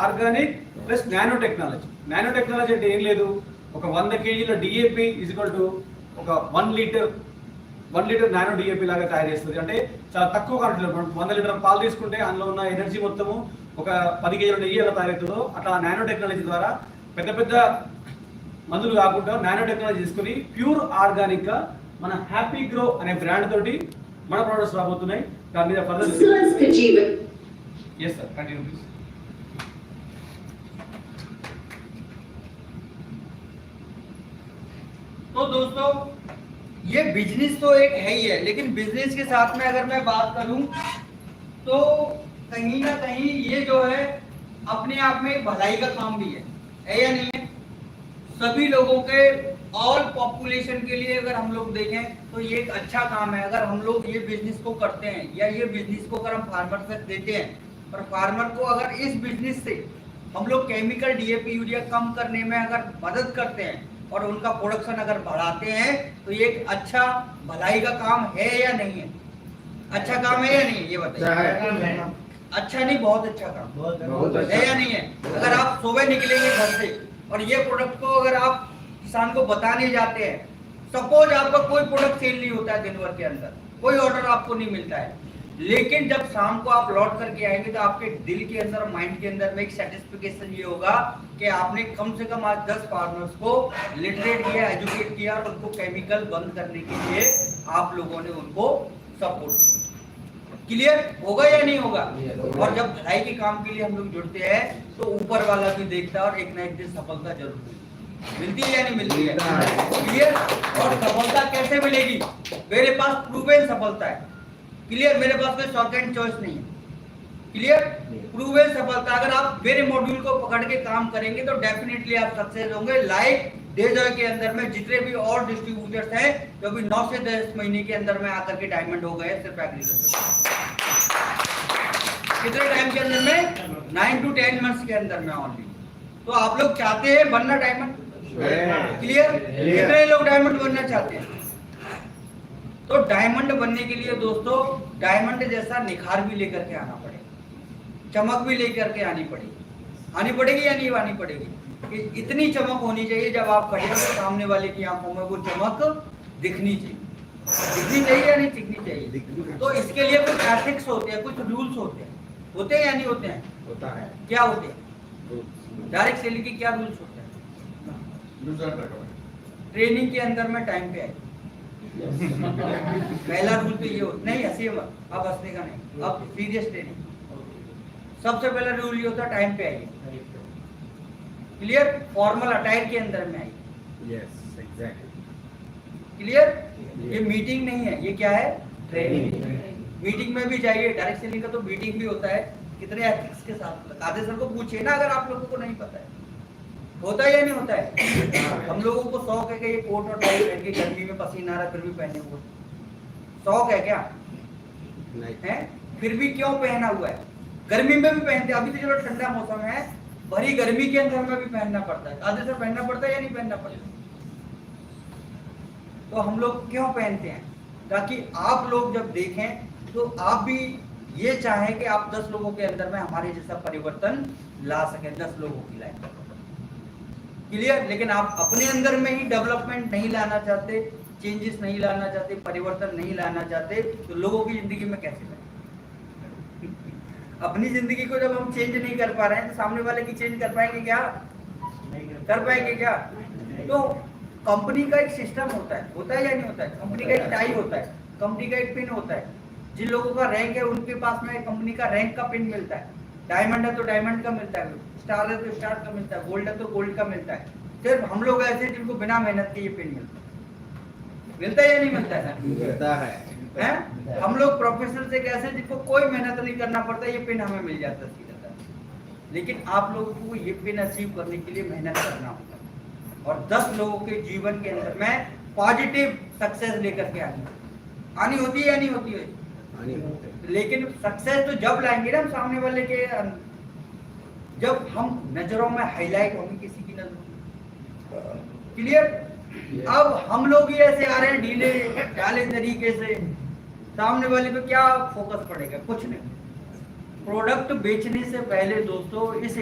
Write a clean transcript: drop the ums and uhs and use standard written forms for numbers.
Organic plus nano technology. Nano technology అంటే ఏం లేదు, ఒక 100 kg డిఏపి ఈక్వల్ టు ఒక 1 లీటర్ నానో డిఏపి లాగా తయారు చేస్తుంది. అంటే చాలా తక్కువ క్వాంటిటీలో 100 లీటర్ పాలు తీసుకుంటే అందులో ఉన్న ఎనర్జీ మొత్తము ఒక 10 kg నెయ్యి ఎలా తయారవుతుందో అట్లా నానో టెక్నాలజీ ద్వారా పెద్ద పెద్ద మందులు కాకుండా నానో టెక్నాలజీ తీసుకుని ప్యూర్ ఆర్గానిక్ గా మన హ్యాపీ గ్రో అనే బ్రాండ్ తోటి మన ప్రొడక్ట్స్ రాబోతున్నాయి. దాని మీద further yes sir continue please. तो दोस्तों ये बिजनेस तो एक है ही है, लेकिन बिजनेस के साथ में अगर मैं बात करूं तो कहीं ना कहीं ये जो है अपने आप में भलाई का काम भी है या नहीं है? सभी लोगों के ऑल पॉपुलेशन के लिए अगर हम लोग देखें तो ये एक अच्छा काम है। अगर हम लोग ये बिजनेस को करते हैं या ये बिजनेस को अगर हम फार्मर तक देते हैं और फार्मर को अगर इस बिजनेस से हम लोग केमिकल डीएपी यूरिया कम करने में अगर मदद करते हैं और उनका प्रोडक्शन अगर बढ़ाते हैं तो ये एक अच्छा भलाई का काम है या नहीं है? अच्छा काम है या नहीं है? ये बताइए। अच्छा नहीं, बहुत अच्छा काम है या नहीं है? अगर आप सुबह निकलेंगे घर से और ये प्रोडक्ट को अगर आप किसान को बताने जाते हैं, सपोज आपका कोई प्रोडक्ट सेल नहीं होता है दिन भर के अंदर, कोई ऑर्डर आपको नहीं मिलता है, लेकिन जब शाम को आप लौट करके आएंगे तो आपके दिल के अंदर, माइंड के अंदर में एक सेटिस्फिकेशन ये होगा कि आपने कम से कम आज 10 फार्मर्स को लिटरेट किया, एजुकेट किया और उनको केमिकल बंद करने के लिए आप लोगों ने उनको सपोर्ट किया। क्लियर होगा या नहीं होगा? और जब भलाई के काम के लिए हम लोग जुड़ते हैं तो ऊपर वाला भी देखता है और एक ना एक दिन सफलता जरूर मिलती है या नहीं मिलती है? क्लियर। और सफलता कैसे मिलेगी? मेरे पास प्रूवन सफलता है। क्लियर, मेरे पास कोई सेकंड चॉइस नहीं है। क्लियर, प्रूवन सफलता। अगर आप मेरे मॉड्यूल को पकड़ के काम करेंगे तो डेफिनेटली आप सक्सेस होंगे। लाइक डेजॉय के अंदर में जितने भी और डिस्ट्रीब्यूटर्स हैं जो भी 9 से 10 महीने के अंदर में आकर के डायमंड हो गए सिर्फ एग्रीकल्चर। कितने टाइम के अंदर में? 9 to 10 मंथ्स के अंदर में ऑनली। तो आप लोग चाहते हैं बनना डायमंड? क्लियर। कितने लोग डायमंड बनना चाहते हैं? तो डायमंड बनने के लिए दोस्तों डायमंड जैसा निखार भी लेकर के आना पड़ेगा, चमक भी लेकर के आनी पड़ेगी या नहीं आनी पड़ेगी? कि इतनी चमक होनी चाहिए जब आप खड़े हो तो सामने वाले की आंखों में वो चमक दिखनी चाहिए या नहीं दिखनी चाहिए? तो इसके लिए कुछ एथिक्स होते हैं, कुछ रूल्स होते हैं या नहीं होते हैं? होता है। क्या होते हैं? डायरेक्ट सेलिंग के क्या रूल्स होते हैं? ट्रेनिंग के अंदर में टाइम पे आए। पहला रूल तो ये होता नहीं, हंसी मत, अब हंसने का नहीं, अब सीरियस ट्रेनिंग। सबसे पहला रूल ये होता है टाइम पे आइए। क्लियर। फॉर्मल अटायर के अंदर में आइए। Yes exactly. क्लियर। ये मीटिंग नहीं है, ये क्या है? ट्रेनिंग। मीटिंग में भी जाइए। डायरेक्ट सेलिंग का तो मीटिंग भी होता है, कितने एथिक्स के साथ। कादे सर को पूछिए ना अगर आप लोगों को नहीं पता है, होता है या नहीं होता है? हम लोगों को शौक है कि ये कोट और टाई पहन के गर्मी में पसीना आ रहा फिर भी पहने हुए, शौक है क्या? नहीं है। फिर भी क्यों पहना हुआ है? गर्मी में भी पहनते, अभी तो चलो ठंडा मौसम है, भरी गर्मी के अंदर में भी पहनना पड़ता है। आधे से पहनना पड़ता है या नहीं पहनना पड़ता? तो हम लोग क्यों पहनते हैं? ताकि आप लोग जब देखें तो आप भी ये चाहें कि आप 10 लोगों के अंदर में हमारे जैसा परिवर्तन ला सके, 10 लोगों की लाइफ। क्लियर। लेकिन आप अपने अंदर में ही डेवलपमेंट नहीं लाना चाहते, चेंजेस नहीं लाना चाहते, परिवर्तन नहीं लाना चाहते तो लोगों की जिंदगी में कैसे करें? अपनी जिंदगी को जब हम चेंज नहीं कर पा रहे हैं तो सामने वाले की चेंज कर पाएंगे क्या? कर पाएंगे क्या? तो कंपनी का एक सिस्टम होता है या नहीं होता है? कंपनी का एक टाई होता है, कंपनी का एक पिन होता है। जिन लोगों का रैंक है उनके पास में कंपनी का रैंक का पिन मिलता है। डायमंड है तो डायमंड का मिलता है, स्टार है तो स्टार का मिलता है, गोल्ड है तो गोल्ड का मिलता है। सिर्फ हम लोग ऐसे जिनको बिना मेहनत के ये पिन मिलता है या नहीं मिलता है? मिलता है। हम लोग प्रोफेशनल से कैसे जिनको कोई मेहनत नहीं करना पड़ता, ये पिन हमें मिल जाता है सीधा। लेकिन आप लोगों को ये पिन अचीव करने के लिए मेहनत करना होता है और 10 लोगों के जीवन के अंदर में पॉजिटिव सक्सेस लेकर के आनी होती है या नहीं होती है? लेकिन सक्सेस तो जब लाएंगे ना हम सामने वाले के, जब हम नजरों में हाईलाइट होंगे किसी की नजरों। क्लियर। अब हम लोग ही ऐसे आ रहे हैं ढीले ढाले तरीके से, सामने वाले पे क्या फोकस पड़ेगा? कुछ नहीं। प्रोडक्ट बेचने से पहले दोस्तों इस